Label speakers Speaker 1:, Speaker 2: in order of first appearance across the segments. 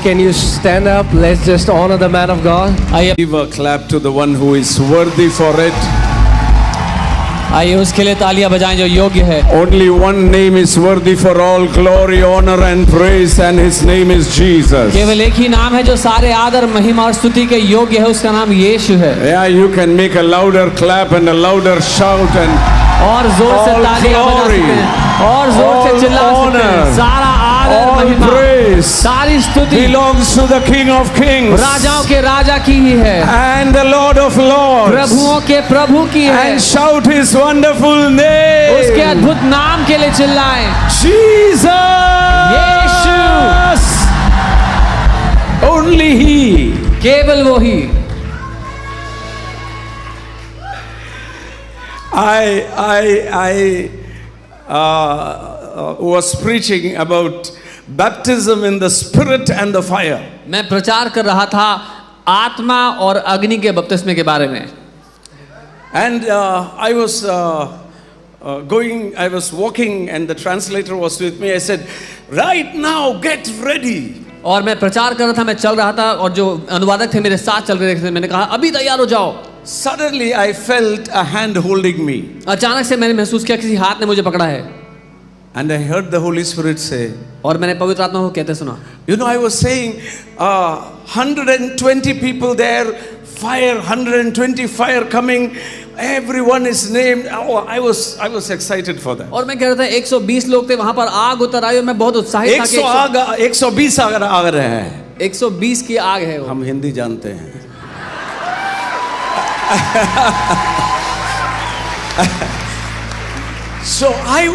Speaker 1: Can you stand up? Let's just honor the man of God.
Speaker 2: आइए
Speaker 3: Give a clap to the one who is worthy for it.
Speaker 2: आइए उसके लिए तालियां बजाएं जो योग्य है।
Speaker 3: Only one name is worthy for all glory, honor and praise, and his name is Jesus.
Speaker 2: केवल एक ही नाम है जो सारे आदर महिमा और स्तुति के योग्य है, उसका नाम यीशु है।
Speaker 3: Yeah, you can make a louder clap and a louder shout and
Speaker 2: और जोर से
Speaker 3: all
Speaker 2: तालियां बजा
Speaker 3: glory,
Speaker 2: सकते हैं और जोर से
Speaker 3: all
Speaker 2: चिल्ला सकते हैं।
Speaker 3: honor,
Speaker 2: सारा आदर
Speaker 3: all
Speaker 2: महिमा
Speaker 3: praise
Speaker 2: सारी स्तुति
Speaker 3: belongs to the King of Kings
Speaker 2: राजाओं के राजा की ही है,
Speaker 3: and the Lord of Lords.
Speaker 2: प्रभुओं के प्रभु की है।
Speaker 3: And shout his wonderful
Speaker 2: उसके
Speaker 3: name.
Speaker 2: अद्भुत नाम के लिए चिल्लाएं,
Speaker 3: Jesus.
Speaker 2: यीशु।
Speaker 3: Only he.
Speaker 2: केवल वो ही।
Speaker 3: I was preaching about baptism in the spirit and the fire.
Speaker 2: मैं प्रचार कर रहा था आत्मा और अग्नि के बपतिस्मे के बारे में।
Speaker 3: And I was I was walking and the translator was with me. I said, right now, get ready.
Speaker 2: और मैं प्रचार कर रहा था, मैं चल रहा था और जो अनुवादक थे मेरे साथ चल रहे थे। मैंने कहा अभी तैयार हो जाओ।
Speaker 3: Suddenly I felt a hand holding me.
Speaker 2: अचानक से मैंने महसूस किया किसी हाथ ने मुझे पकड़ा है।
Speaker 3: And I heard the Holy Spirit say,
Speaker 2: और मैंने पवित्र आत्मा को कहते सुना।
Speaker 3: you know, I was saying 120 people there, fire, 120 fire coming, everyone is named. Oh, I was excited for that.
Speaker 2: और मैं कह रहा था 120 लोग थे वहां पर, आग उतर आई और मैं बहुत उत्साहित था कि
Speaker 3: 120 अगर आ रहे हैं।
Speaker 2: 120 की आग है वो।
Speaker 3: हम हिंदी जानते हैं। So I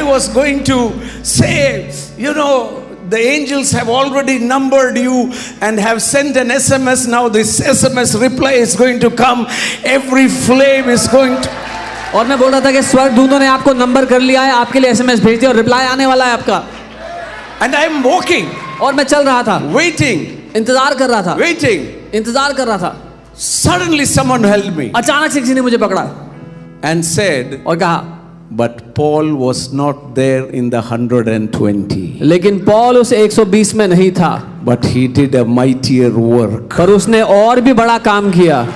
Speaker 3: was going to say, you know, the angels have already numbered you and have sent an SMS. Now this SMS reply is going to come. Every flame is going to.
Speaker 2: और मैं बोल रहा था कि स्वर्गदूतों ने आपको number कर लिया है, आपके लिए SMS भेज दिया और रिप्लाई आने वाला है आपका।
Speaker 3: And I am walking.
Speaker 2: और मैं चल रहा था,
Speaker 3: waiting,
Speaker 2: इंतजार कर रहा था,
Speaker 3: waiting.
Speaker 2: इंतजार कर रहा था।
Speaker 3: Suddenly someone held me
Speaker 2: अचानक से किसी ने मुझे पकड़ा
Speaker 3: and said,
Speaker 2: और कहा,
Speaker 3: but Paul was not there in the 120.
Speaker 2: लेकिन पौल उस 120 में नहीं था,
Speaker 3: but he did a mightier work.
Speaker 2: पर उसने और भी बड़ा काम किया।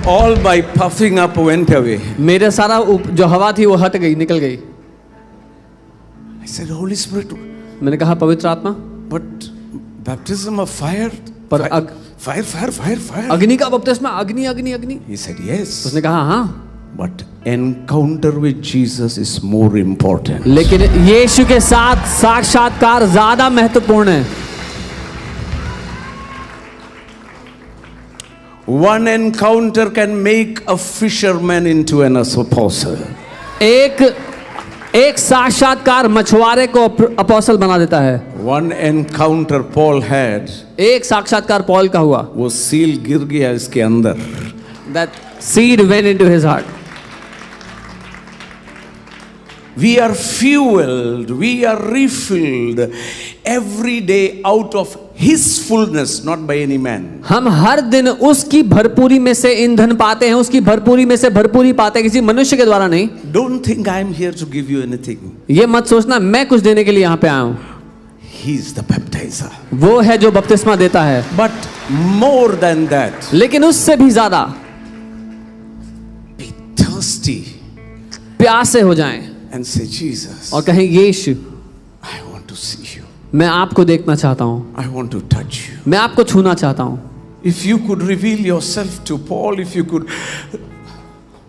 Speaker 3: All by puffing up went away.
Speaker 2: मेरे सारा जो हवा थी वो हट गई, निकल गई।
Speaker 3: I said, Holy Spirit.
Speaker 2: मैंने कहा पवित्र आत्मा,
Speaker 3: but baptism of fire.
Speaker 2: पर
Speaker 3: fire.
Speaker 2: अग्नि का बपतिस्मा, अग्नि अग्नि अग्नि।
Speaker 3: He said, yes.
Speaker 2: उसने कहा हाँ,
Speaker 3: but encounter with Jesus is more important.
Speaker 2: लेकिन यीशु के साथ साक्षात्कार ज्यादा महत्वपूर्ण है।
Speaker 3: One encounter can make a fisherman into an apostle.
Speaker 2: एक साक्षात्कार मछुआरे को अपोस्टल बना देता है।
Speaker 3: One encounter Paul had.
Speaker 2: एक साक्षात्कार पॉल का हुआ।
Speaker 3: वो सील गिर गया इसके अंदर।
Speaker 2: That seed went into his heart.
Speaker 3: We are fueled, we are refilled every day out of His fullness, not by any man.
Speaker 2: हम हर दिन उसकी भरपूरी में से ईंधन पाते हैं, उसकी भरपूरी में से भरपूरी पाते हैं, किसी मनुष्य के द्वारा नहीं।
Speaker 3: Don't think I am here to give you anything.
Speaker 2: ये मत सोचना मैं कुछ देने के लिए यहाँ पे आया हूँ।
Speaker 3: He is the baptizer.
Speaker 2: वो है जो बपतिस्मा देता है।
Speaker 3: But more than that,
Speaker 2: लेकिन उससे भी ज्यादा
Speaker 3: be thirsty
Speaker 2: प्यासे हो जाएं
Speaker 3: and say, Jesus,
Speaker 2: और कहें यीशु,
Speaker 3: I want to see you.
Speaker 2: मैं आपको देखना चाहता हूँ,
Speaker 3: I want to touch you.
Speaker 2: मैं आपको छूना चाहता हूँ।
Speaker 3: If you could reveal yourself to Paul, if you could,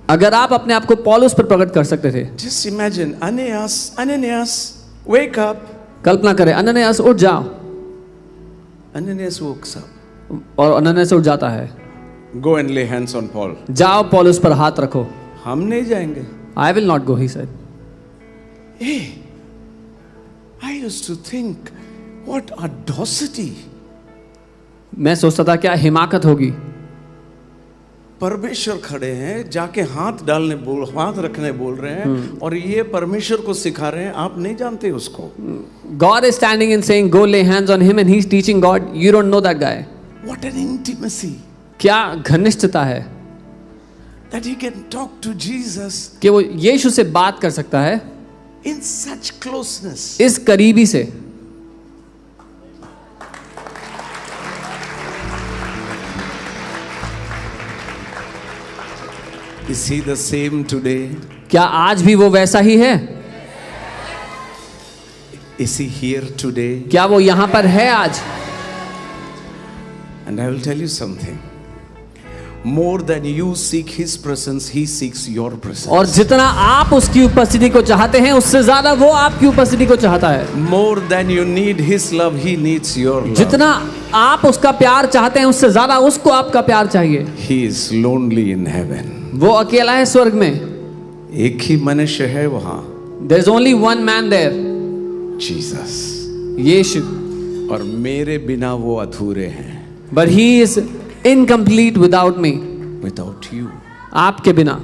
Speaker 2: अगर आप अपने आप को पौलुस पर प्रकट कर सकते थे,
Speaker 3: just imagine, Ananias, wake up.
Speaker 2: कल्पना करें, अननियास उठ जाओ,
Speaker 3: Ananias wakes up.
Speaker 2: और अननियास उठ जाता है।
Speaker 3: Go and lay hands on Paul.
Speaker 2: जाओ पौलुस पर हाथ रखो।
Speaker 3: हम नहीं जाएंगे।
Speaker 2: I will not go, he said.
Speaker 3: Hey, I used to think, what audacity.
Speaker 2: मैं सोचता था क्या हिमाकत होगी।
Speaker 3: परमेश्वर खड़े हैं, जाके हाथ रखने बोल रहे हैं और ये परमेश्वर को सिखा रहे हैं, आप नहीं जानते उसको।
Speaker 2: God is standing and saying, go lay hands on him, and he's teaching God. You don't know that guy.
Speaker 3: What an intimacy.
Speaker 2: क्या घनिष्ठता है
Speaker 3: that he can talk to Jesus
Speaker 2: कि वो यीशु से बात कर सकता है
Speaker 3: in such closeness.
Speaker 2: इस करीबी से।
Speaker 3: Is he the same today?
Speaker 2: क्या आज भी वो वैसा ही है?
Speaker 3: Is he here today?
Speaker 2: क्या वो यहाँ पर है आज?
Speaker 3: And I will tell you something. More than you seek his presence, he seeks your presence.
Speaker 2: और जितना आप उसकी उपस्थिति को चाहते हैं, उससे ज्यादा वो आपकी उपस्थिति को चाहता है।
Speaker 3: More than you need his love, he needs your love.
Speaker 2: जितना आप उसका प्यार चाहते हैं, उससे ज्यादा उसको आपका प्यार चाहिए।
Speaker 3: He is lonely in heaven.
Speaker 2: वो अकेला है स्वर्ग में।
Speaker 3: एक ही मनुष्य है वहां,
Speaker 2: There is only one man there,
Speaker 3: Jesus.
Speaker 2: यीशु।
Speaker 3: और मेरे बिना वो अधूरे हैं,
Speaker 2: But he is incomplete without me,
Speaker 3: without you.
Speaker 2: आपके बिना।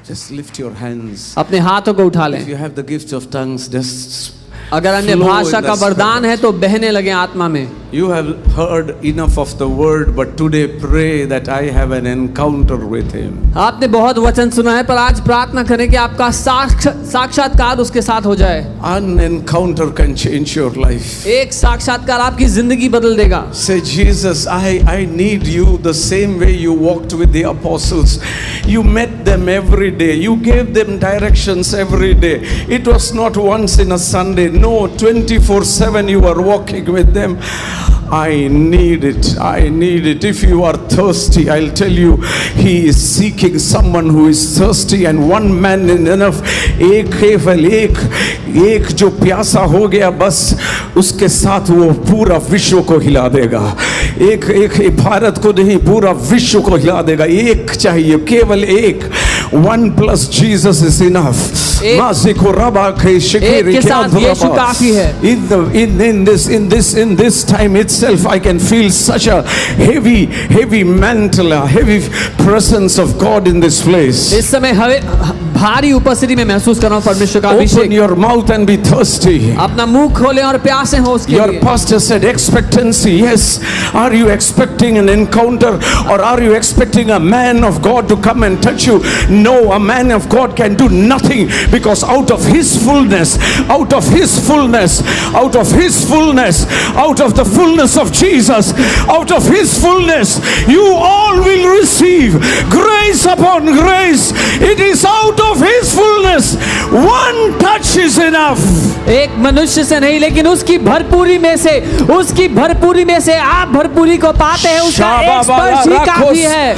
Speaker 3: Just lift your hands.
Speaker 2: अपने हाथों को उठा लें।
Speaker 3: If you have the gift of tongues, just
Speaker 2: अगर अन्य
Speaker 3: flow
Speaker 2: भाषा
Speaker 3: in
Speaker 2: का
Speaker 3: the
Speaker 2: वरदान है तो बहने लगे आत्मा में।
Speaker 3: You have heard enough of the word, but today pray that I have an encounter with him.
Speaker 2: आपने बहुत वचन सुना है, पर आज प्रार्थना करें कि आपका साक्षात्कार उसके साथ हो जाए।
Speaker 3: An encounter can change your life.
Speaker 2: एक साक्षात्कार आपकी जिंदगी बदल देगा।
Speaker 3: Say, Jesus, I need you the same way you walked with the apostles. You met them every day. You gave them directions every day. It was not once in a Sunday. No, 24/7 you are walking with them. I need it. I need it. If you are thirsty, I'll tell you, he is seeking someone who is thirsty, and one man is enough. केवल एक जो प्यासा हो गया, बस उसके साथ वो पूरा विश्व को हिला देगा। एक भारत को नहीं, पूरा विश्व को हिला देगा। एक चाहिए, केवल एक। One plus Jesus is enough.
Speaker 2: एक के साथ यीशु काफी है।
Speaker 3: In this time itself, I can feel such a heavy mantle, a heavy presence of God in this place.
Speaker 2: इस समय भारी उपस्थिति में महसूस कर रहा हूँ परमेश्वर का अभिषेक।
Speaker 3: Open your mouth and be thirsty.
Speaker 2: अपना मुंह खोलें और प्यासे हो उसके
Speaker 3: Your
Speaker 2: लिए।
Speaker 3: pastor said expectancy. Yes. Are you expecting an encounter, or are you expecting a man of God to come and touch you? No, a man of God can do nothing, because out of his fullness, out of his fullness, out of his fullness, out of the fullness of Jesus, out of his fullness, you all will receive grace upon grace. It is out of his fullness. One touch is enough.
Speaker 2: एक मनुष्य से नहीं, लेकिन उसकी भरपूरी में से, उसकी भरपूरी में से आप भरपूरी को पाते हैं। उसका एक स्पर्श ही काफी है।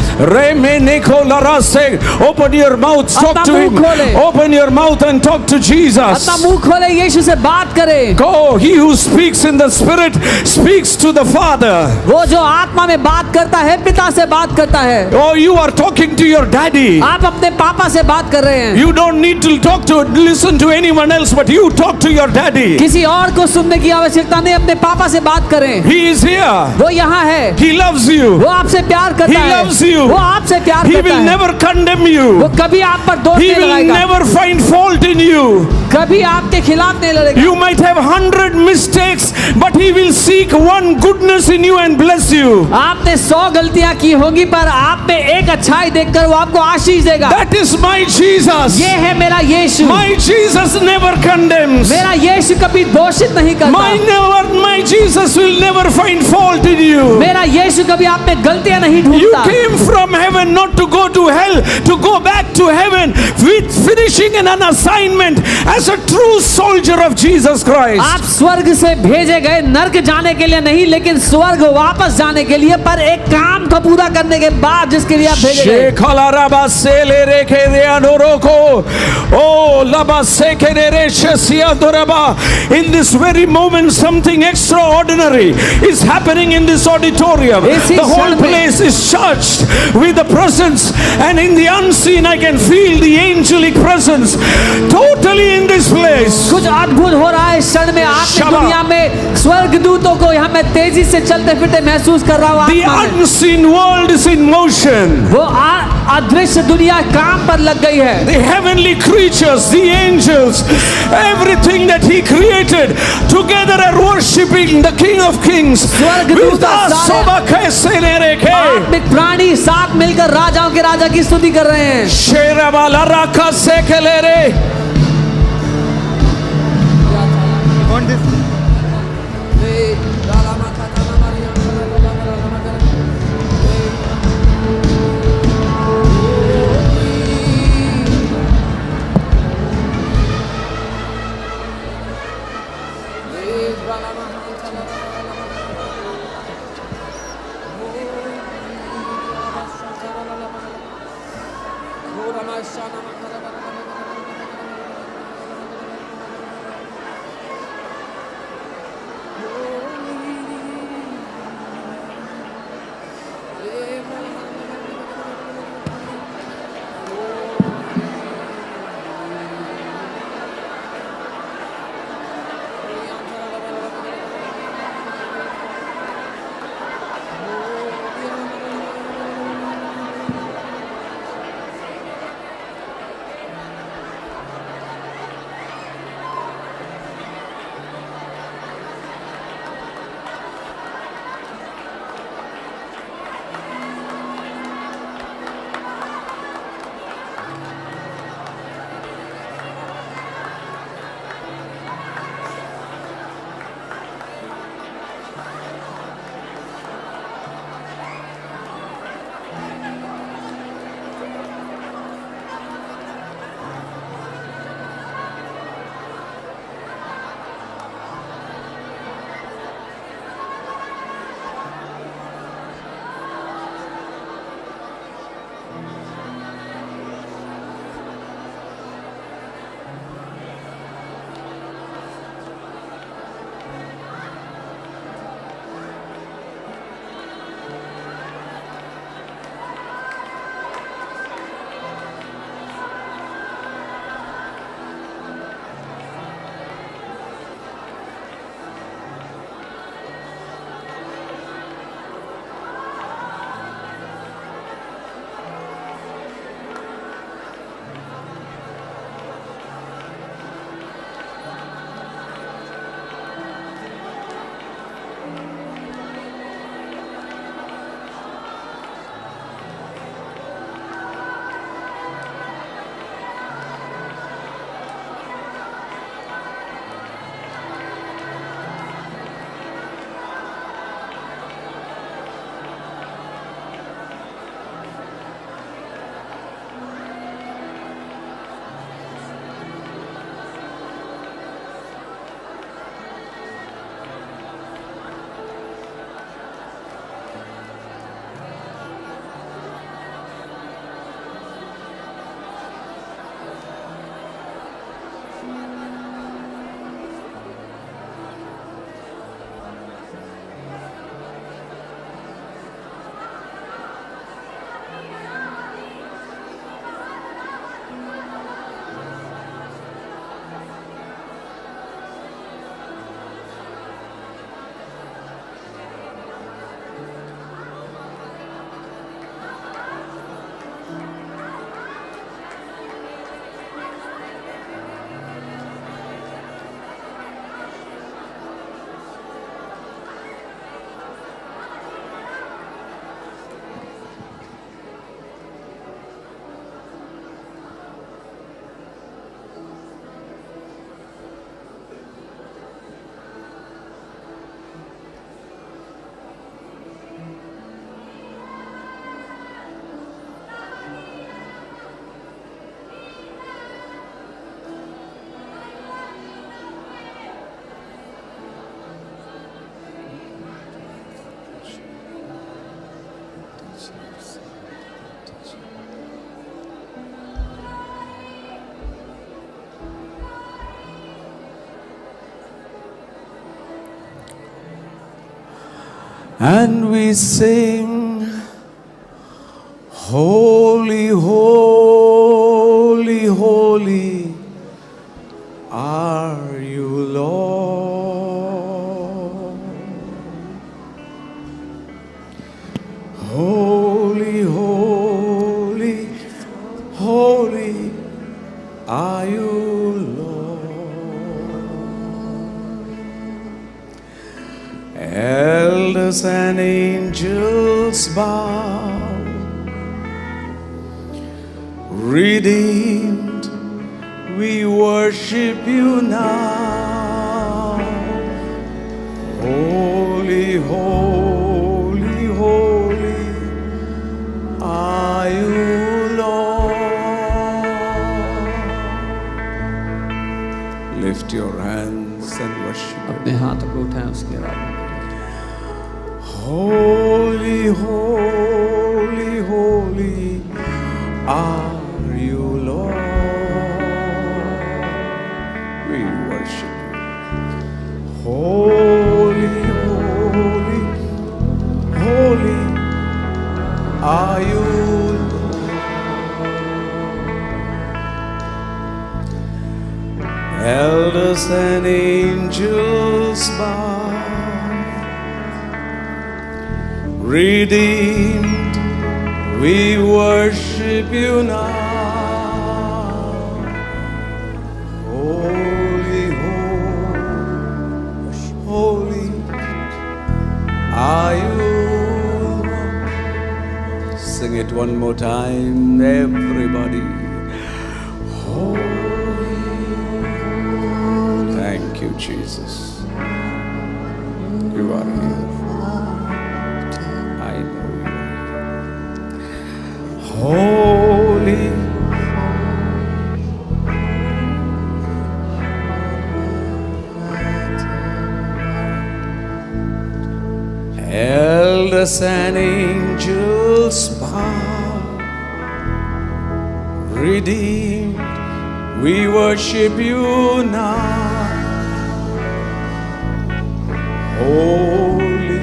Speaker 3: Open your mouth, talk to him. Open your mouth and talk to Jesus.
Speaker 2: अपना मुंह खोले, यीशु से बात करें।
Speaker 3: Go, he who speaks in the spirit speaks to the Father.
Speaker 2: वो जो आत्मा में बात करता है, पिता से बात करता है।
Speaker 3: Oh, you are talking to your daddy.
Speaker 2: आप अपने पापा से बात कर रहे हैं।
Speaker 3: You don't need to listen to anyone else, but you talk to your daddy.
Speaker 2: किसी और को सुनने की आवश्यकता नहीं, अपने पापा से बात करें।
Speaker 3: He is here.
Speaker 2: वो यहाँ है।
Speaker 3: He loves you.
Speaker 2: वो आपसे प्यार करता
Speaker 3: He
Speaker 2: है।
Speaker 3: loves you.
Speaker 2: वो आपसे प्यार
Speaker 3: He
Speaker 2: करता
Speaker 3: will
Speaker 2: है।
Speaker 3: never condemn you.
Speaker 2: वो कभी आप पर दोष
Speaker 3: He
Speaker 2: नहीं
Speaker 3: will
Speaker 2: लगाएगा।
Speaker 3: never find fault in you.
Speaker 2: कभी आपके खिलाफ नहीं लड़ेगा।
Speaker 3: You might have 100 mistakes, but he will seek one goodness in you and bless you.
Speaker 2: आपने 100 गलतियां की होंगी, पर आप में एक अच्छाई देखकर वो आपको आशीष देगा।
Speaker 3: That is my Jesus.
Speaker 2: ये है मेरा यीशु।
Speaker 3: My Jesus never condemns.
Speaker 2: मेरा यीशु कभी दोषित नहीं करता।
Speaker 3: My Jesus will never find fault in you.
Speaker 2: मेरा यीशु कभी आप में गलतियां नहीं
Speaker 3: You
Speaker 2: ढूंढता।
Speaker 3: came from heaven not to go to hell, to go back to heaven with finishing an assignment as a true soldier of Jesus Christ.
Speaker 2: आप स्वर्ग से भेजे गए नरक जाने के लिए नहीं, लेकिन स्वर्ग वापस जाने के लिए, पर एक काम को पूरा करने के बाद जिसके लिए आप भेजे गए।
Speaker 3: In this very moment, something extraordinary is happening in this auditorium. The whole place is charged with the presence, and in the unseen I can feel the angelic presence totally in this place.
Speaker 2: कुछ अद्भुत हो रहा है इस क्षण में। आत्मिक दुनिया में स्वर्गदूतों को यहाँ मैं तेजी से चलते फिरते महसूस कर रहा हूँ।
Speaker 3: The unseen world is in motion.
Speaker 2: वो अदृश्य दुनिया काम पर लग गई है।
Speaker 3: The heavenly creatures, the angels, everything that he created together are worshiping the King of Kings.
Speaker 2: स्वर्गदूत आत्मिक प्राणी साथ मिलकर राजाओं के राजा की स्तुति कर रहे हैं।
Speaker 3: शेरावाला राखा से खेलेरे। And we sing, holy, holy, holy are you, Lord. Holy, holy, holy are you, Lord. Elders and angels bow, redeemed, we worship you now. Holy, holy, holy are you, Lord. Lift your hands and worship Him.
Speaker 2: अपने हाथों को उठाएं, उसकी आराधना करें.
Speaker 3: Holy, holy, holy are you, Lord. We worship you. Holy, holy, holy are you, Lord. Elders and angels bow, redeemed, we worship you now. Holy, holy, holy are you. Sing it one more time, everybody. Holy, thank you, Jesus. You are here. I know you are. Holy, elders and angels bow, redeemed, we worship you now. Holy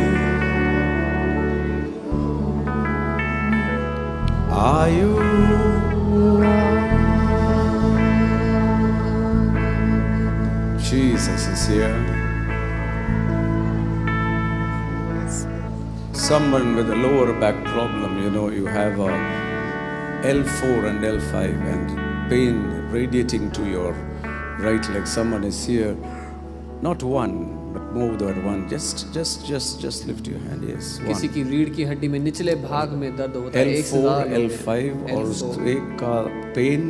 Speaker 3: are you. Jesus is here. Someone with a lower back problem, you have a L4 and L5 and pain radiating to your right leg. Someone is here, not one, but more than one. Just lift your hand. Yes,
Speaker 2: किसी
Speaker 3: one.
Speaker 2: की रीढ़ की हड्डी में निचले भाग में दर्द होता है. एक से
Speaker 3: L4,
Speaker 2: ज्यादा लोग हैं.
Speaker 3: L5 और एक का पेन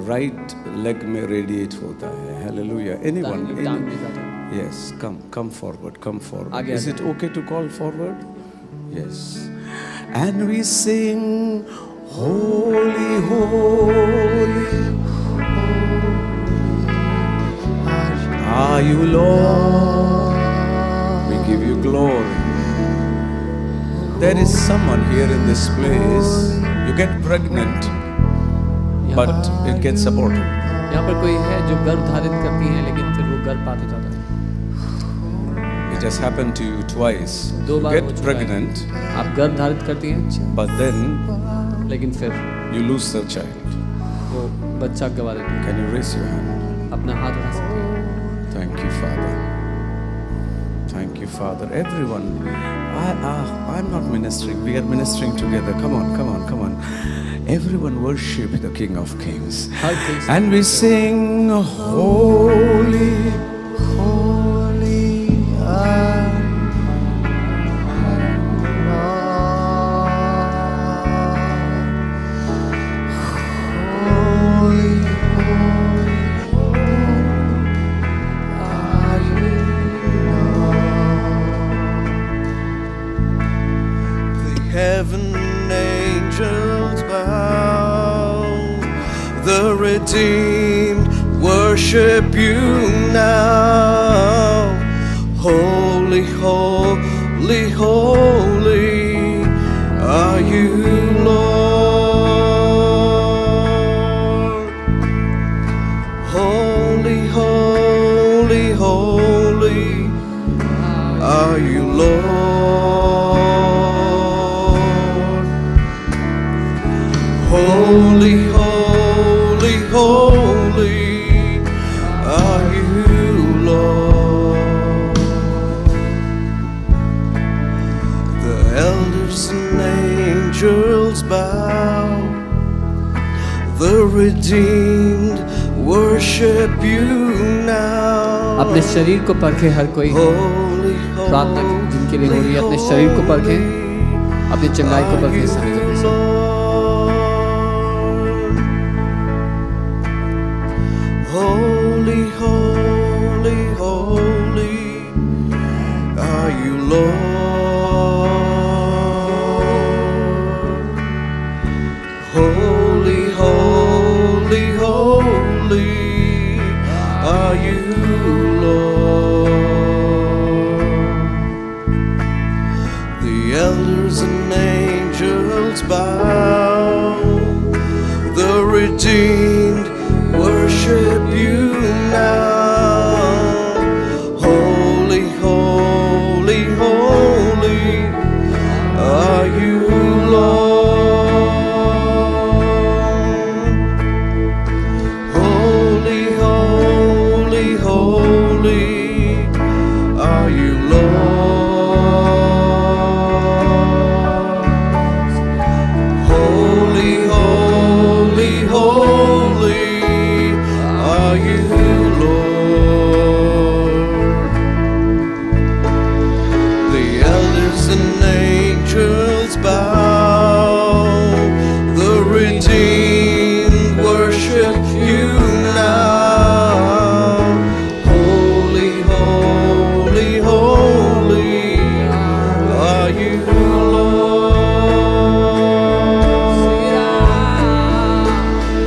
Speaker 3: राइट लेग में रेडिएट होता है. Hallelujah. Anyone?
Speaker 2: टांग भी ज्यादा है.
Speaker 3: Yes, come forward, come forward.
Speaker 2: आगे
Speaker 3: Is
Speaker 2: आगे.
Speaker 3: it okay to call forward? Yes. And we sing, holy, holy are you, Lord. We give you glory. There is someone here in this place, you get pregnant, but it gets aborted.
Speaker 2: यहाँ पर कोई है जो गर्भ धारित करती है, लेकिन फिर वो गर्भपात हो जाता है.
Speaker 3: It has happened to you twice.
Speaker 2: दो
Speaker 3: You
Speaker 2: बार हो
Speaker 3: get
Speaker 2: चुका है.
Speaker 3: pregnant,
Speaker 2: आप गर्भ धारित करती हैं,
Speaker 3: but then
Speaker 2: लेकिन फिर
Speaker 3: you lose the child.
Speaker 2: वो बच्चा गवा देती है.
Speaker 3: Can you raise your hand?
Speaker 2: अपना हाथ उठा सकते हैं.
Speaker 3: Thank you, Father. Thank you, Father. Everyone, I'm not ministering. We are ministering together. Come on. Everyone worship the King of Kings.
Speaker 2: हर कोई
Speaker 3: And we sing, holy, holy are
Speaker 4: heaven angels bow, the redeemed worship you now. Holy, holy, holy are you, Lord. Holy, holy, holy are you, Lord. elders and angels bow. The redeemed worship you now.
Speaker 2: अपने शरीर को परखे हर कोई
Speaker 4: Holy,
Speaker 2: प्रार्थना जिनके लिए हो रही है, अपने शरीर को परखें, अपनी चंगाई को परखें इस समय जल्दी से।
Speaker 4: Holy, holy, holy are you, Lord. Holy, holy, holy are you, Lord. The elders and angels bow. The redeemed worship you now. Holy, holy, holy are you, Lord. Holy, holy, holy are you, Lord. Holy, holy, holy are you, Lord. The elders and angels bow. The redeemed worship you now. Holy, holy, holy are you, Lord.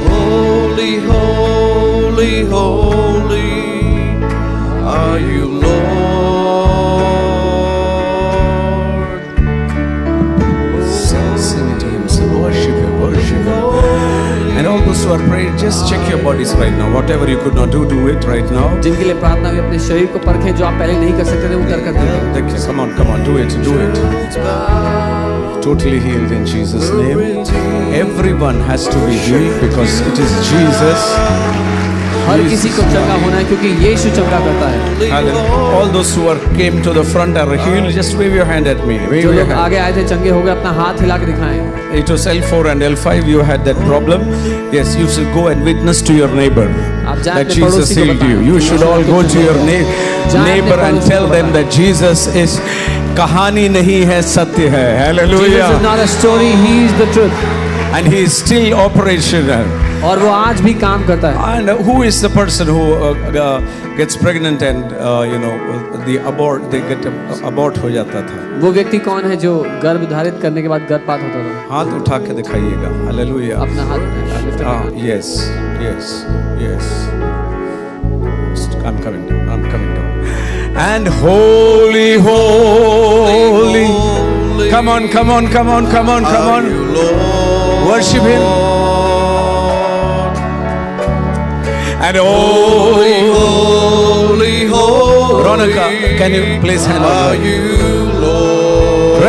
Speaker 4: Holy, holy, holy are you, Lord.
Speaker 3: Sing it to him, sing, worship him, worship him. And all those who are praying, just check your bodies right now. Whatever you could not do, do it right now.
Speaker 2: जिनके लिए प्रार्थना हुई, अपने शरीर को परखें, जो आप पहले नहीं कर सकते थे वो कर देखें।
Speaker 3: Come on, do it, do it. Totally healed in Jesus' name. Everyone has to be healed because it is Jesus.
Speaker 2: हर किसी को चंगा होना है क्योंकि यीशु चंगा करता है।
Speaker 3: Hallelujah. All those who came to the front are healed. Just wave your hand at me. Wave
Speaker 2: जो
Speaker 3: your
Speaker 2: लोग
Speaker 3: hand.
Speaker 2: आगे आए थे चंगे हो गए, अपना हाथ हिला के दिखाएं।
Speaker 3: It was L4 and L5. You had that problem. Yes, you should go and witness to your neighbor
Speaker 2: आप जाएं
Speaker 3: that
Speaker 2: अपने
Speaker 3: Jesus
Speaker 2: पड़ोसी को
Speaker 3: healed you.
Speaker 2: बताएं।
Speaker 3: You should all go to your
Speaker 2: जाएं
Speaker 3: neighbor
Speaker 2: अपने
Speaker 3: and
Speaker 2: पड़ोसी
Speaker 3: tell
Speaker 2: को
Speaker 3: them
Speaker 2: बताएं।
Speaker 3: that Jesus is कहानी नहीं है, सत्य है.
Speaker 2: Jesus is
Speaker 3: Hallelujah.
Speaker 2: not a story, he is the truth.
Speaker 3: And he is still operational.
Speaker 2: और वो आज भी काम करता है।
Speaker 3: And who is the person who gets pregnant and they get abort हो जाता था?
Speaker 2: वो व्यक्ति कौन है जो गर्भ धारित करने के बाद गर्भपात होता था?
Speaker 3: हाथ उठा के दिखाइएगा. Hallelujah.
Speaker 2: अपना हाथ उठाएं, lift up.
Speaker 3: Yes. I'm coming down. And holy, holy. Come on. Worship him. And holy,
Speaker 4: holy, holy.
Speaker 3: Veronica, can you place hand on
Speaker 4: Are
Speaker 3: her?
Speaker 4: you, Lord?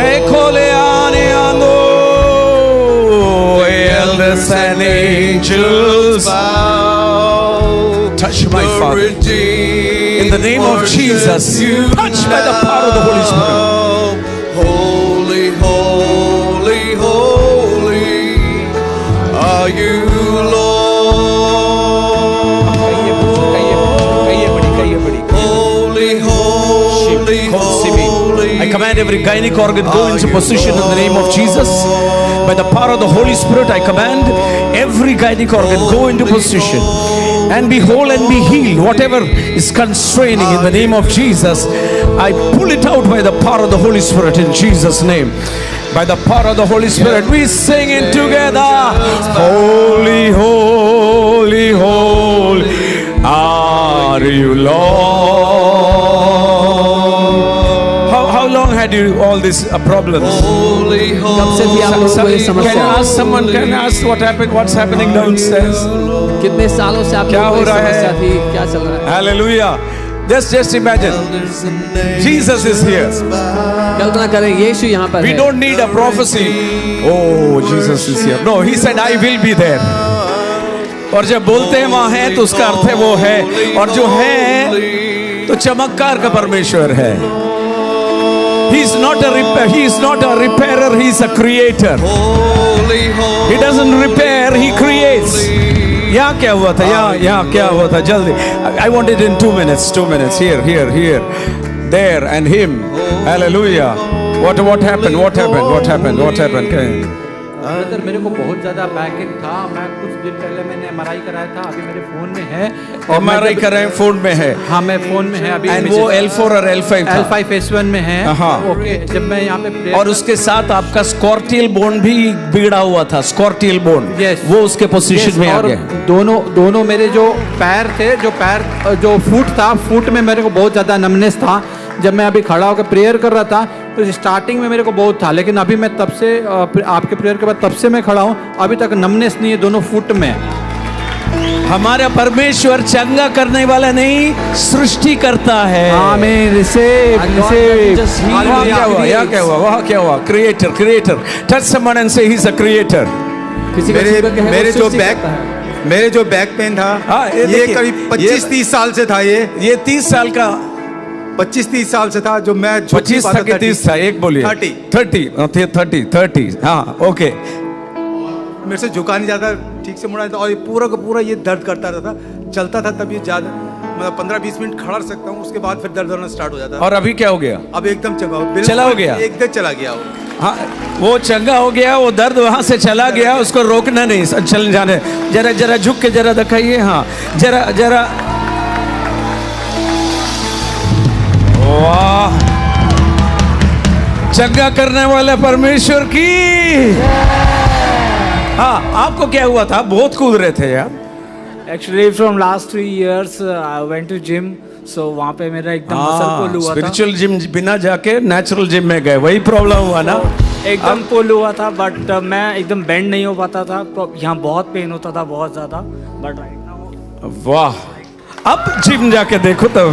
Speaker 3: Elders and angels
Speaker 4: bow.
Speaker 3: Touch my
Speaker 4: The
Speaker 3: Father.
Speaker 4: redeemed
Speaker 3: In the name of
Speaker 4: worship
Speaker 3: Jesus,
Speaker 4: you
Speaker 3: touch by the power of the Holy Spirit.
Speaker 4: now. Holy, holy, holy are you, Lord. Holy, holy, holy.
Speaker 3: I command every gynec organ go into position in the name of Jesus. By the power of the Holy Spirit, I command every gynec organ go into position and be whole and be healed. Whatever is constraining in the name of Jesus, I pull it out by the power of the Holy Spirit in Jesus' name. By the power of the Holy Spirit, we sing it together. Holy, holy, holy are you, Lord. How long had you all these problems?
Speaker 4: Holy,
Speaker 2: कब से भी आप लोगों को ये
Speaker 3: Can
Speaker 2: समस्या
Speaker 3: you
Speaker 2: है?
Speaker 3: ask someone? Can you ask what happened? What's happening downstairs?
Speaker 2: कितने सालों से आप
Speaker 3: क्या
Speaker 2: लोगों को
Speaker 3: हो
Speaker 2: ये
Speaker 3: रहा है?
Speaker 2: समस्या थी? क्या चल रहा है?
Speaker 3: Hallelujah. Just imagine. Jesus is here.
Speaker 2: कल्पना करें यीशु यहाँ पर
Speaker 3: We
Speaker 2: है।
Speaker 3: don't need a prophecy. Oh, Jesus is here. No, he said, I will be there. और जब बोलते हैं वहां है तो उसका अर्थ है वो है, और जो है तो चमत्कार का परमेश्वर है. He is not a repairer, he is a creator.
Speaker 4: Holy, holy.
Speaker 3: He doesn't repair, he creates. यहाँ क्या हुआ था? यहाँ क्या हुआ था? जल्दी. I want it in 2 minutes. 2 minutes. Here. There and him. Hallelujah. What happened?
Speaker 2: Brother मेरे को बहुत ज़्यादा बैकएक था। मैं कुछ दिन पहले मैंने MRI कराया था, अभी मेरे फ़ोन में है।
Speaker 3: MRI कराए फ़ोन में है?
Speaker 2: हाँ, मैं फ़ोन में है अभी।
Speaker 3: And वो L4 और L5 था?
Speaker 2: L5S1 में है।
Speaker 3: हाँ।
Speaker 2: ओके, जब मैं यहाँ पे
Speaker 3: और उसके साथ आपका स्कॉर्टियल बोन भी बिगड़ा हुआ था, स्कॉर्टियल बोन।
Speaker 2: Yes.
Speaker 3: वो उसके पोजीशन में आ गया।
Speaker 2: दोनों मेरे जो पैर थे, जो फुट था, फुट में मेरे को बहुत ज़्यादा नमनेस था। जब मैं अभी खड़ा होकर प्रेयर कर रहा था तो स्टार्टिंग में मेरे को बहुत था, लेकिन अभी मैं तब से आपके प्रेयर के बाद तब से मैं खड़ा हूँ, अभी तक नमनेस नहीं है दोनों फुट में।
Speaker 3: हमारा परमेश्वर चंगा करने वाला नहीं, सृष्टि करता है।
Speaker 2: आमीन। रिसीव।
Speaker 3: वहाँ क्या हुआ? क्रिएटर। टच समवन एंड से ही इज अ क्रिएटर।
Speaker 5: मेरे जो बैक पेन था, ये करीब 25-30 साल से था।
Speaker 3: ये 30 साल का
Speaker 5: 25-30 साल से था, जो मैं
Speaker 3: 25 था कि 30 था? एक बोलिए। 30। हाँ, ओके।
Speaker 5: मेरे से झुका नहीं जाता, ठीक से मुड़ा नहीं था, और ये पूरा का पूरा ये दर्द करता रहता। चलता था तब ये ज़्यादा, मतलब 15-20 मिनट खड़ा रह सकता हूँ, उसके बाद फिर दर्द होना स्टार्ट हो जाता।
Speaker 3: और अभी क्या हो गया?
Speaker 5: अब एकदम
Speaker 3: चला हो गया,
Speaker 5: एकदम चला गया वो।
Speaker 3: हाँ, वो चंगा हो गया, वो दर्द वहां से चला गया, उसको रोकना नहीं, चल जाने। जरा झुक के जरा दिखाइए। हाँ, जरा। वाह, चंगा करने वाले परमेश्वर की। हाँ, आपको क्या हुआ था? बहुत कूद रहे थे यार।
Speaker 6: Actually, from last 3 years, I went to gym. So वहाँ पे मेरा एकदम मसल पुल हुआ था।
Speaker 3: स्पिरिचुअल जिम बिना जाके नेचुरल जिम में गए, वही प्रॉब्लम हुआ ना?
Speaker 6: एकदम पुल हुआ था, बट मैं एकदम बेंड नहीं हो पाता था। यहाँ बहुत पेन होता था, बहुत ज़्यादा। बट राइट नाउ,
Speaker 3: वाह, अब जिम जाके देखो तब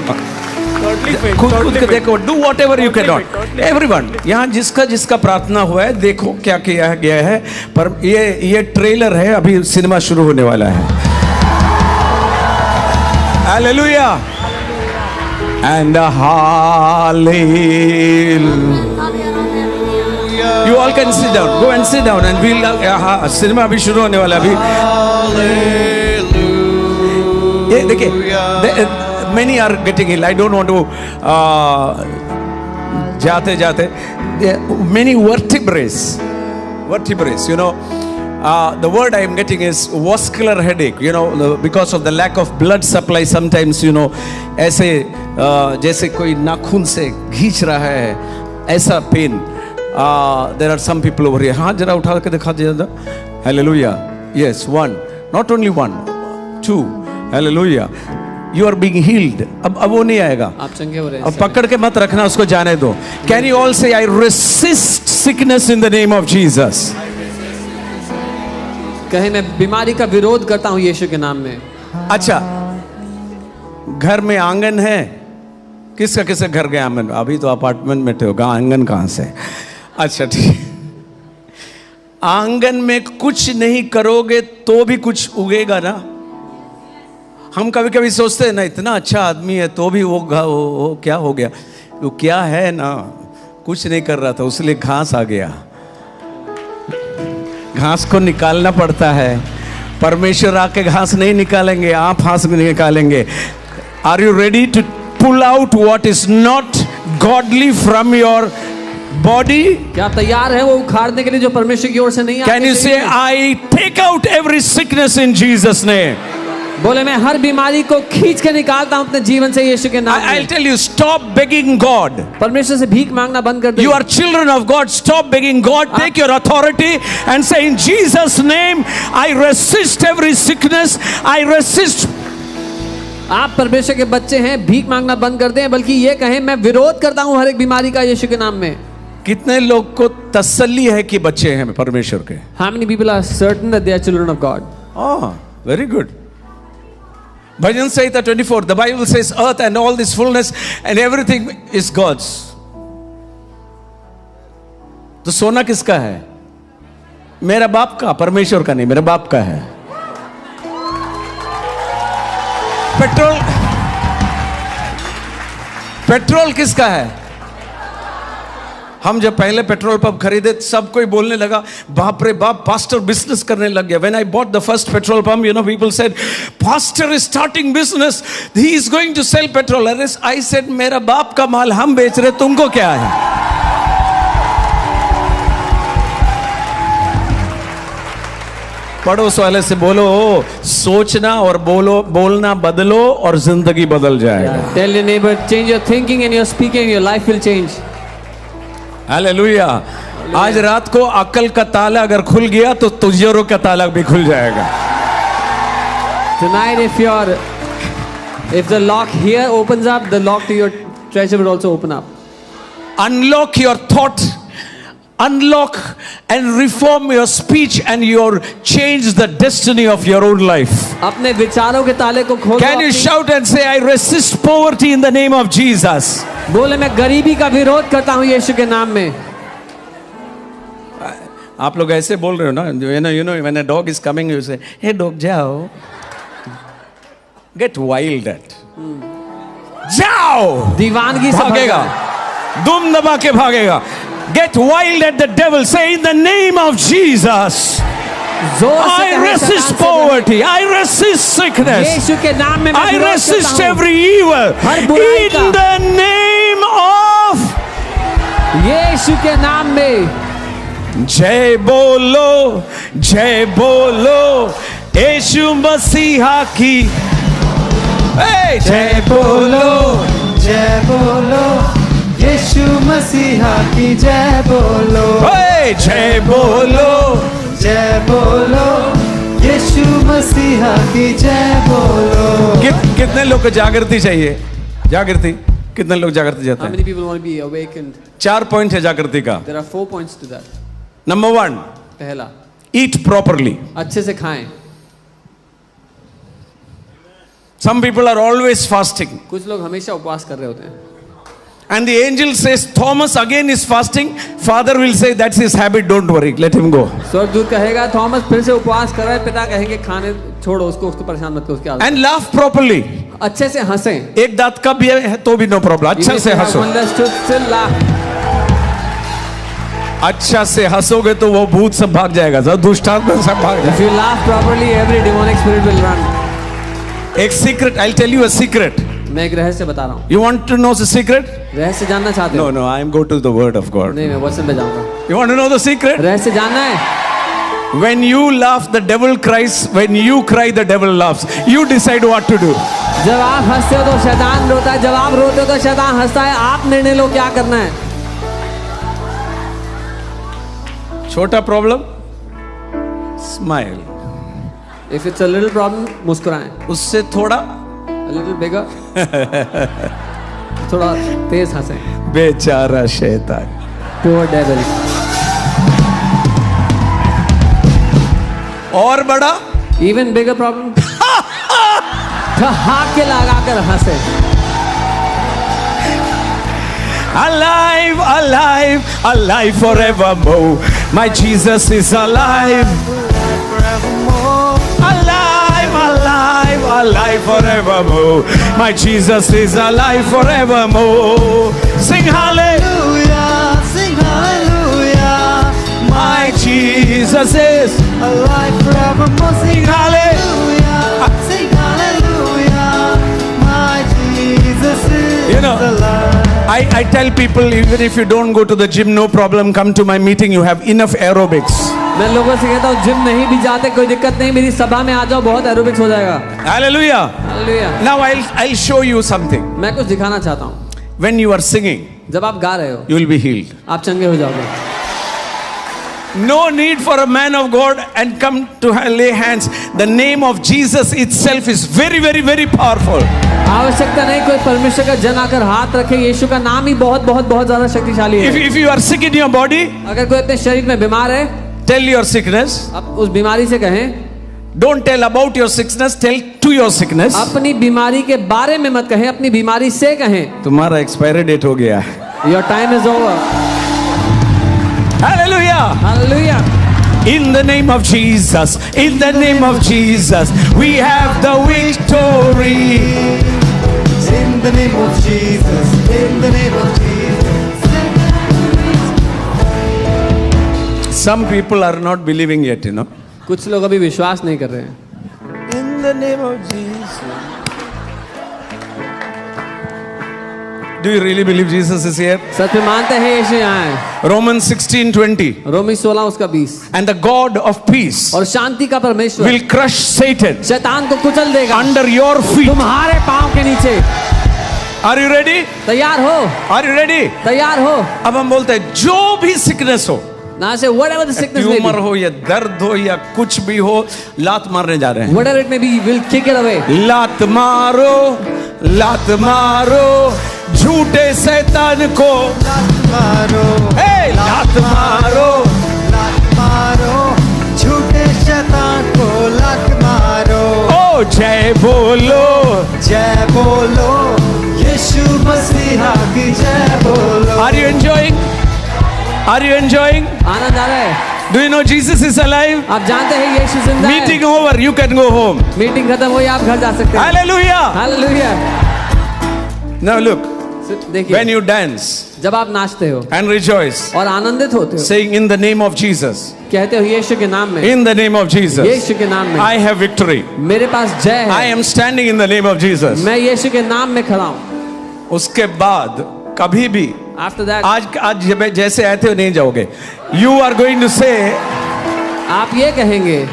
Speaker 3: खुद के देखो। Do what ever you can not. Everyone, यहाँ जिसका प्रार्थना हुआ है, देखो क्या किया गया है। पर ये ट्रेलर है, अभी सिनेमा शुरू होने वाला है। Hallelujah and hallelujah. You all can sit down. Go and sit down and we'll cinema अभी शुरू होने वाला है अभी। ये देखिए, many are getting ill. I don't want to जाते many vertebrae, you know. The word I am getting is vascular headache, you know, because of the lack of blood supply. Sometimes, you know, ऐसे जैसे कोई नाखून से खींच रहा है, ऐसा pain. There are some people over here. हाँ, जरा उठा के दिखा दीजिए। Hallelujah. Yes, 1. Not only 1, 2. Hallelujah. You are being healed. अब वो नहीं आएगा।
Speaker 2: आप चंगे हो रहे हैं।
Speaker 3: अब पकड़ के मत रखना, उसको जाने दो। Can you all say, I resist sickness in the name of Jesus?
Speaker 2: कहे, मैं बीमारी का विरोध करता हूँ यीशु के नाम में।
Speaker 3: अच्छा, घर में आंगन है? किसका घर गया आंगन? अभी तो अपार्टमेंट में थे, आंगन कहाँ से? अच्छा, ठीक। आंगन में कुछ नहीं करोगे तो भी कुछ उगेगा ना। हम कभी कभी सोचते हैं ना, इतना अच्छा आदमी है तो भी वो क्या हो गया? वो क्या है ना, कुछ नहीं कर रहा था, उसलिए घास आ गया। घास को निकालना पड़ता है। परमेश्वर आके घास नहीं निकालेंगे, आप घास निकालेंगे। Are you ready to pull out what is not godly from your body?
Speaker 2: क्या तैयार है वो उखाड़ने के लिए जो परमेश्वर की ओर से नहीं?
Speaker 3: Can you say, I take out every sickness in Jesus name?
Speaker 2: बोले, मैं हर बीमारी को खींच के निकालता हूं अपने जीवन से यीशु के नाम में।
Speaker 3: I'll tell you, stop begging God.
Speaker 2: परमेश्वर से भीख मांगना बंद कर दो।
Speaker 3: You are children of God. Stop begging God. Take your authority and say, in Jesus' name, I resist every sickness. I resist.
Speaker 2: आप परमेश्वर के बच्चे हैं, भीख मांगना बंद कर दें, बल्कि ये कहें, मैं विरोध करता हूं हर एक बीमारी का यीशु के नाम में।
Speaker 3: कितने लोग को तसल्ली है कि बच्चे हैं परमेश्वर के?
Speaker 2: How many people are certain that they are children of God?
Speaker 3: Oh, very good. Bhajan Sanhita 24, the Bible says earth and all this fullness and everything is God's. तो सोना किसका है? मेरा बाप का, परमेश्वर का नहीं, मेरा बाप का है। पेट्रोल किसका है? हम जब पहले पेट्रोल पंप खरीदे सब कोई बोलने लगा बाप रे बाप पास्टर बिजनेस करने लग गया. When I bought the first petrol pump, you know, people said pastor is starting business, he is going to sell petrol. I said मेरा बाप का माल हम बेच रहे, तुमको क्या है. पड़ोस वाले से बोलो सोचना और बोलना बदलो और जिंदगी बदल जाएगा.
Speaker 1: Tell your neighbor, change your thinking and your speaking, your life will change.
Speaker 3: Hallelujah. आज रात को अक्ल का ताला अगर खुल गया तो तुझेरों का ताला भी खुल जाएगा.
Speaker 1: Tonight, if the lock here opens up, the lock to your treasure will also open up.
Speaker 3: Unlock your thought. Unlock and reform your speech and your change the destiny of your own life.
Speaker 1: अपने विचारों के ताले को खोलो.
Speaker 3: Can you shout and say, I resist poverty in the name of Jesus?
Speaker 1: बोले मैं गरीबी का विरोध करता हूँ यीशु के नाम में.
Speaker 3: आप लोग ऐसे बोल रहे हो ना, you know when a dog is coming you say, hey dog जाओ. Get wild at. जाओ.
Speaker 1: दीवानगी से
Speaker 3: भागेगा. दुम दबा के भागेगा. Get wild at the devil. Say in the name of Jesus. I resist poverty. I resist sickness.
Speaker 1: यीशु के नाम में
Speaker 3: I resist every evil. In the name of
Speaker 1: यीशु के नाम में.
Speaker 3: जय बोलो, जय बोलो, यीशु मसीहा की. जय बोलो,
Speaker 5: जय बोलो, यीशु मसीहा की जय बोलो.
Speaker 3: जय बोलो,
Speaker 5: जय बोलो, यीशु मसीहा की जय बोलो.
Speaker 3: कितने लोग को जागृति चाहिए? जागृति कितने लोग जागृति चाहते
Speaker 1: How
Speaker 3: हैं?
Speaker 1: many people want to be awakened?
Speaker 3: 4 point है जागृति का.
Speaker 1: There are 4 points to that.
Speaker 3: Number 1,
Speaker 1: पहला,
Speaker 3: eat properly.
Speaker 1: अच्छे से खाएं.
Speaker 3: Some people are always fasting.
Speaker 1: कुछ लोग हमेशा उपवास कर रहे होते हैं.
Speaker 3: And the angel says, Thomas again is fasting. Father will say, that's his habit, don't worry, let him go.
Speaker 1: स्वर्गदूत कहेगा थॉमस फिर से उपवास कर रहा है. पिता कहेंगे खाने छोड़ो उसको परेशान मत करो उसके आगे.
Speaker 3: And laugh properly.
Speaker 1: अच्छे से हंसें.
Speaker 3: एक दांत का भी है तो भी नो प्रॉब्लम. अच्छा से हंसो. अच्छा से हंसोगे तो वो भूत सब भाग जाएगा, सब दुष्टात्मा सब भाग जाएगा.
Speaker 1: If you laugh properly, every demonic spirit will run.
Speaker 3: एक secret, I'll tell you a secret.
Speaker 1: मैं एक रहस्य बता रहा हूँ.
Speaker 3: You want to know the secret?
Speaker 1: रहस्य जानना चाहते हो?
Speaker 3: No, I am go to the word of God.
Speaker 1: नहीं, मैं वचन पे जाऊंगा.
Speaker 3: You want to know the secret?
Speaker 1: रहस्य जानना है.
Speaker 3: When you laugh, the devil cries. When you cry, the devil laughs. You decide what to do.
Speaker 1: जब आप हंसते हो तो शैतान रोता है, जब आप रोते हो तो शैतान हंसता है. आप निर्णय लो क्या करना है.
Speaker 3: छोटा problem, smile.
Speaker 1: If it's a little problem, मुस्कुराएं.
Speaker 3: उससे थोड़ा
Speaker 1: A little bigger, थोड़ा तेज हंसें.
Speaker 3: बेचारा शैतान.
Speaker 1: Poor devil.
Speaker 3: और बड़ा,
Speaker 1: Even bigger problem. ठहाके लगाकर हंसे.
Speaker 3: Alive, alive, alive forevermore. My Jesus is alive. Alive, alive, alive forevermore. My Jesus is alive forevermore. Sing hallelujah, sing hallelujah. My Jesus is
Speaker 5: alive forevermore.
Speaker 3: Sing hallelujah,
Speaker 5: sing hallelujah. My Jesus is alive.
Speaker 3: I tell people, even if you don't go to the gym, no problem, come to my meeting, you have enough aerobics.
Speaker 1: मैं लोगों से कहता हूँ gym नहीं भी जाते कोई दिक्कत नहीं, मेरी सभा में आ जाओ, बहुत एरोबिक्स हो जाएगा.
Speaker 3: Hallelujah.
Speaker 1: Hallelujah.
Speaker 3: Now I'll show you something.
Speaker 1: मैं कुछ दिखाना चाहता हूँ.
Speaker 3: When you are singing,
Speaker 1: जब आप गा रहे हो,
Speaker 3: you will be healed.
Speaker 1: आप चंगे हो जाओगे.
Speaker 3: No need for a man of God and come to lay hands. The name of Jesus itself is very, very, very powerful.
Speaker 1: आवश्यकता नहीं कोई परमेश्वर का जन आकर हाथ रखे. यीशु का नाम ही बहुत बहुत बहुत ज्यादा शक्तिशाली है.
Speaker 3: If you are sick in your body,
Speaker 1: अगर कोई अपने शरीर में बीमार है,
Speaker 3: tell your sickness.
Speaker 1: आप उस बीमारी से कहें.
Speaker 3: Don't tell about your sickness, tell to your sickness.
Speaker 1: अपनी बीमारी के बारे में मत कहें, अपनी बीमारी से कहें.
Speaker 3: तुम्हारा एक्सपायरी डेट हो गया.
Speaker 1: Your time is over.
Speaker 3: Hallelujah.
Speaker 1: Hallelujah.
Speaker 3: In the name of Jesus, in the name of Jesus, we have the victory.
Speaker 5: In the name of Jesus, in the name of Jesus.
Speaker 3: Some people are not believing yet, you know.
Speaker 1: कुछ लोग अभी विश्वास नहीं कर रहे हैं.
Speaker 3: In the name of Jesus. Do you really believe Jesus is here?
Speaker 1: सच में मानते हैं यीशु यहाँ है.
Speaker 3: Romans 16:20.
Speaker 1: रोमी 16 उसका 20.
Speaker 3: And the God of peace
Speaker 1: और शांति का परमेश्वर
Speaker 3: will crush Satan
Speaker 1: शैतान को कुचल देगा
Speaker 3: under your feet.
Speaker 1: तुम्हारे पांव के नीचे.
Speaker 3: Are you ready?
Speaker 1: तैयार हो?
Speaker 3: Are you ready?
Speaker 1: तैयार हो?
Speaker 3: अब हम बोलते हैं जो भी सिकनेस हो,
Speaker 1: Now say whatever the sickness may
Speaker 3: tumour
Speaker 1: be,
Speaker 3: हो या दर्द हो या कुछ भी हो, लात मारने जा रहे हैं.
Speaker 1: whatever it may be, we'll kick it away.
Speaker 3: लात मारो झूठे शैतान को. हे, लात मारो
Speaker 7: झूठे शैतान को लात मारो.
Speaker 3: ओ जय बोलो
Speaker 7: यीशु मसीहा की जय बोलो.
Speaker 3: Are you enjoying? Are you enjoying?
Speaker 1: आनंद आ रहा है.
Speaker 3: Do you know Jesus is alive?
Speaker 1: आप जानते हैं यीशु जिंदा है.
Speaker 3: Meeting over, you can go home.
Speaker 1: Meeting खत्म हुई, आप घर जा सकते हैं.
Speaker 3: Hallelujah.
Speaker 1: हालेलुया.
Speaker 3: Now look,
Speaker 1: देखिए,
Speaker 3: when you dance
Speaker 1: जब आप नाचते हो
Speaker 3: and rejoice,
Speaker 1: और आनंदित होते हो,
Speaker 3: saying in the name of Jesus,
Speaker 1: कहते हो यीशु के नाम में,
Speaker 3: in the name of Jesus,
Speaker 1: यीशु के नाम में
Speaker 3: I have victory.
Speaker 1: मेरे पास जय
Speaker 3: I
Speaker 1: है.
Speaker 3: am standing in the name of Jesus.
Speaker 1: मैं यीशु के नाम में खड़ा हूँ.
Speaker 3: उसके बाद कभी भी
Speaker 1: After that,
Speaker 3: आज जब जैसे आए थे नहीं जाओगे. You are going to say,
Speaker 1: आप ये कहेंगे,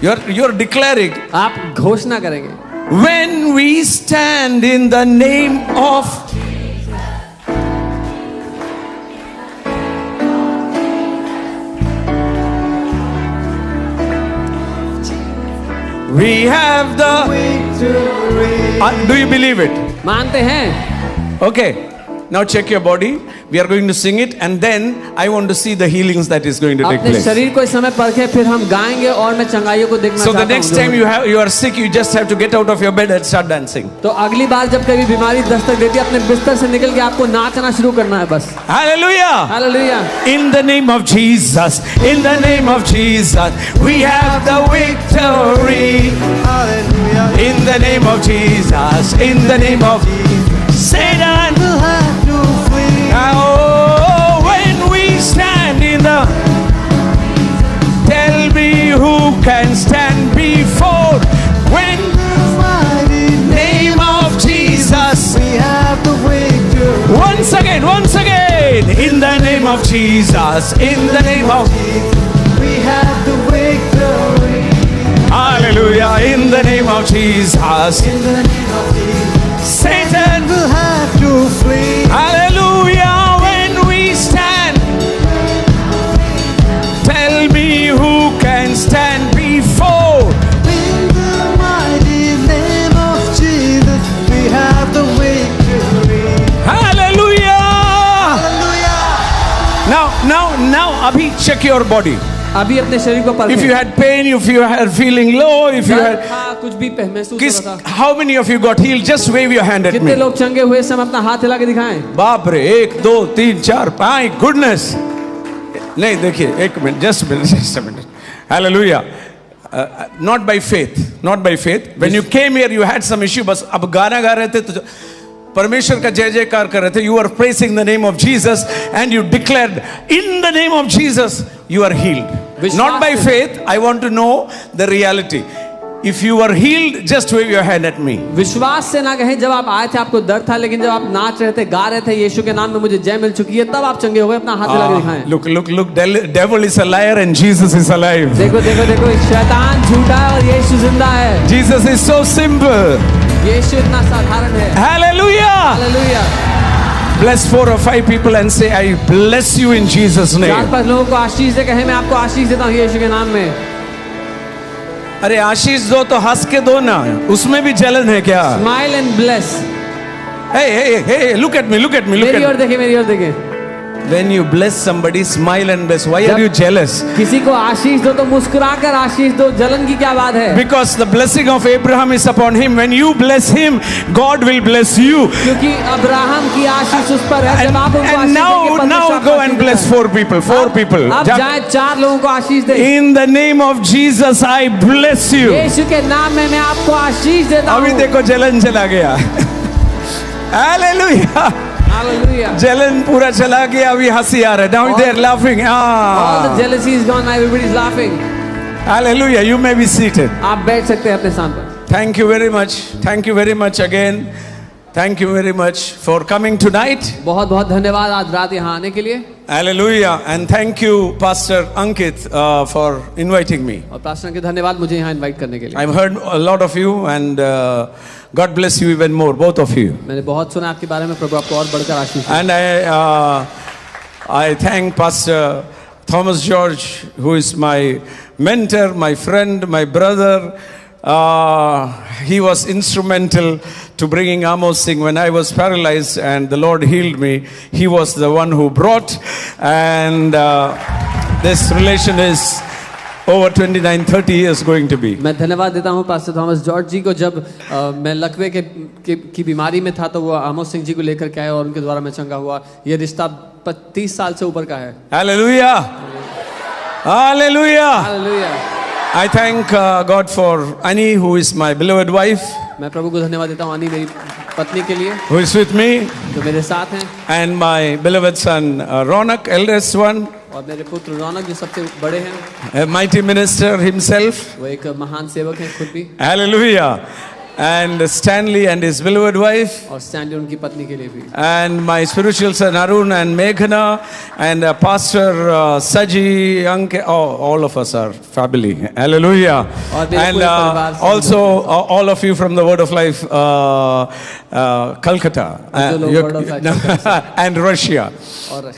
Speaker 3: you're declaring,
Speaker 1: आप घोषणा करेंगे,
Speaker 3: when we stand in the name of we have the do you believe it?
Speaker 1: मानते हैं.
Speaker 3: Okay, now check your body. We are going to sing it and then I want to see the healings that is going to take
Speaker 1: अपने
Speaker 3: place.
Speaker 1: शरीर को इस समय परखें, फिर हम गाएंगे और मैं चंगाइयों को देखना
Speaker 3: So the
Speaker 1: चाहता
Speaker 3: next
Speaker 1: हूँ.
Speaker 3: time you are sick, you just have to get out of your bed and start dancing.
Speaker 1: तो अगली बार जब कभी बीमारी दस्तक देती है, अपने बिस्तर से निकल के आपको नाचना शुरू करना है बस.
Speaker 3: Hallelujah!
Speaker 1: Hallelujah.
Speaker 3: In the name of Jesus, in the name of Jesus, we have the victory.
Speaker 7: Hallelujah.
Speaker 3: In the name of Jesus, in the name of Satan.
Speaker 7: We'll have to flee.
Speaker 3: Oh, when we stand in the, tell me who can stand before when
Speaker 7: The mighty
Speaker 3: name of Jesus.
Speaker 7: we have the victory.
Speaker 3: Once again, in the name of Jesus, in the name of
Speaker 7: We have the victory.
Speaker 3: Hallelujah, in the name of Jesus.
Speaker 7: In the name of Jesus.
Speaker 3: Satan,
Speaker 7: We'll have to flee.
Speaker 3: hallelujah, when we stand, tell me who can stand before.
Speaker 7: In the mighty name of Jesus, we have the victory.
Speaker 3: Hallelujah.
Speaker 7: Hallelujah.
Speaker 3: Now, abhi check your body.
Speaker 1: अभी अपने शरीर को परखें.
Speaker 3: If you had pain, if you had feeling low, if you
Speaker 1: दर्द
Speaker 3: had,
Speaker 1: था, कुछ भी महसूस हो रहा था.
Speaker 3: how many of you got healed? Just wave your hand at
Speaker 1: कितने
Speaker 3: me.
Speaker 1: लोग चंगे हुए समय अपना हाथ हिला के दिखाएं.
Speaker 3: बाप रे, 1 2 3 4 5 goodness. नहीं देखिए, एक minute, just a minute. Hallelujah. Not by faith. When you came here, you had some issue. बस अब गाना गा रहे थे तो परमेश्वर का जय जयकार कर रहे थे. You are praising the name of Jesus and you declared in the name of Jesus you are healed. Not by faith. I want to know the reality. If you are healed, just wave your hand at me.
Speaker 1: विश्वास से ना कहें, जब आप आए थे आपको दर्द था, लेकिन जब आप नाच रहे थे, गा रहे थे, यीशु के नाम में मुझे जय मिल चुकी है, तब आप चंगे हो गए. अपना हाथ हिला के दिखाएं.
Speaker 3: Look, devil is a liar and Jesus is alive.
Speaker 1: देखो, शैतान झूठा है और यीशु जिंदा है.
Speaker 3: Jesus is so simple.
Speaker 1: यीशु इतना साधारण है.
Speaker 3: Hallelujah.
Speaker 1: Hallelujah.
Speaker 3: Bless 4 or 5 people and say, I bless you in Jesus' name.
Speaker 1: 4-5 लोगों को आशीष दे, कहे मैं आपको आशीष देता हूँ यीशु के नाम में.
Speaker 3: अरे आशीष दो तो हंस के दो ना, उसमें भी जलन है क्या?
Speaker 1: Smile and bless.
Speaker 3: Hey, look at me.
Speaker 1: मेरी ओर देखें.
Speaker 3: When you bless somebody, smile and bless. Why are you jealous?
Speaker 1: किसी को आशीष दो तो मुस्कुराकर आशीष दो. जलन की क्या बात है?
Speaker 3: Because the blessing of Abraham is upon him. When you bless him, God will bless you.
Speaker 1: क्योंकि अब्राहम की आशीष उस पर है. जब आप उनको
Speaker 3: And
Speaker 1: आशीष देंगे,
Speaker 3: now
Speaker 1: परमेश्वर
Speaker 3: go
Speaker 1: आपको
Speaker 3: and
Speaker 1: आशीष
Speaker 3: bless
Speaker 1: देता है.
Speaker 3: 4 people. 4 people.
Speaker 1: अब जाए 4 लोगों को आशीष दे.
Speaker 3: In the name of Jesus, I bless you.
Speaker 1: यीशु के नाम में मैं आपको आशीष देता
Speaker 3: अभी
Speaker 1: हूँ.
Speaker 3: देखो जलन चला गया. Hallelujah.
Speaker 1: Hallelujah.
Speaker 3: जलन पूरा चला गया, अभी हंसी आ रहा है. Now they are laughing.
Speaker 1: All the
Speaker 3: Ah.
Speaker 1: jealousy is gone. Now everybody is laughing.
Speaker 3: Hallelujah. You may be seated.
Speaker 1: आप बैठ सकते हैं अपने स्थान पर.
Speaker 3: Thank you very much. Thank you very much again. Thank you very much for coming tonight.
Speaker 1: बहुत बहुत धन्यवाद आज रात यहाँ आने के लिए.
Speaker 3: Hallelujah. And thank you, Pastor Ankit, for inviting me.
Speaker 1: और पास्टर के धन्यवाद मुझे यहाँ इनवाइट करने के लिए.
Speaker 3: I've heard a lot of you, and God bless you even more, both of you.
Speaker 1: मैंने बहुत सुना आपके बारे में. प्रभु आपको और बढ़कर आशीष दे.
Speaker 3: And I thank Pastor Thomas George, who is my mentor, my friend, my brother. He was instrumental to bringing Amos Singh when I was paralyzed and the Lord healed me. He was the one who brought, and this relation is over 29-30 years going to be.
Speaker 1: मैं धन्यवाद देता हूँ pastor Thomas George जी को. जब मैं लकवे की बीमारी में था तो वो आमोस सिंह जी को लेकर के आए और उनके द्वारा मैं चंगा हुआ. ये रिश्ता 30 साल से ऊपर का है.
Speaker 3: Hallelujah! Hallelujah!
Speaker 1: Hallelujah.
Speaker 3: I thank God for Annie, who is my beloved wife,
Speaker 1: मैं प्रभु को धन्यवाद देता हूँ अनी मेरी पत्नी के लिए
Speaker 3: who is with me,
Speaker 1: जो मेरे साथ हैं.
Speaker 3: and my beloved son Ronak, eldest one,
Speaker 1: और मेरे पुत्र रौनक जो सबसे बड़े हैं.
Speaker 3: a mighty minister himself.
Speaker 1: वो एक महान सेवक हैं खुद भी.
Speaker 3: Hallelujah! And Stanley and his beloved wife,
Speaker 1: और स्टैनली उनकी पत्नी के लिए भी.
Speaker 3: and my spiritual son Arun and Meghna, and Pastor Saji, Anke, all of us are family. Hallelujah!
Speaker 1: और मेरे
Speaker 3: And
Speaker 1: पूरे परिवार से
Speaker 3: also all of you from the Word of Life, Calcutta,
Speaker 1: जो लोग Word of Life
Speaker 3: and Russia.
Speaker 1: और